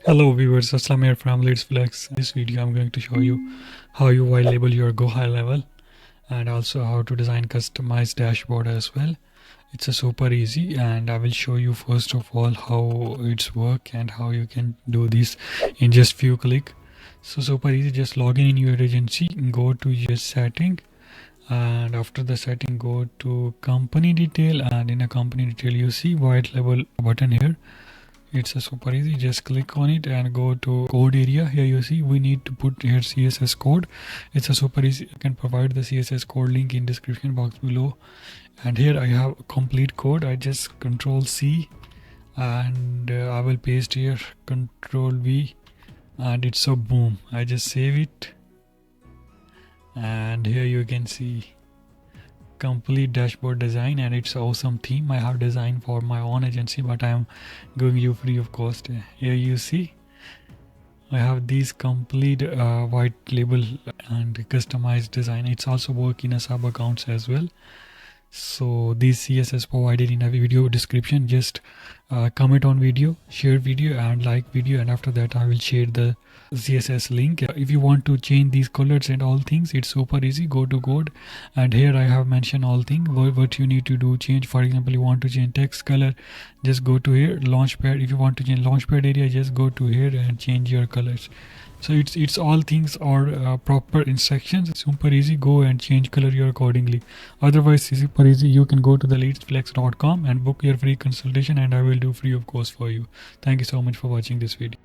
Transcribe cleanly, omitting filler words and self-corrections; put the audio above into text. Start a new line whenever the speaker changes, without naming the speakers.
Hello viewers, Aslam here from Let's Flex. In this video I'm going to show you how you white label your GoHighLevel and also how to design customized dashboard as well. It's a super easy, and I will show you first of all how it's work and how you can do this in just few click. So super easy, just log in your agency, go to your setting, and after the setting go to company detail, and in a company detail you see white label button here. It's a super easy, just click on it and go to code area. Here you see we need to put here CSS code. It's a super easy, I can provide the CSS code link in description box below. And here I have a complete code. I just control C and I will paste here control V, and it's a boom. I just save it, and here you can see complete dashboard design, and it's awesome theme I have designed for my own agency, but I am giving you free of cost. Here you see I have these complete white label and customized design. It's also work in a sub accounts as well. So these CSS provided in a video description. Just comment on video, share video and like video, and after that I will share the CSS link. If you want to change these colors and all things, it's super easy. Go to code, and here I have mentioned all things what you need to do change. For example, you want to change text color, just go to here launchpad. If you want to change launchpad area, just go to here and change your colors. So it's all things are proper instructions. It's super easy. Go and change color here accordingly. Otherwise it's super easy. You can go to the leadsflex.com and book your free consultation, and I will do free of course for you. Thank you so much for watching this video.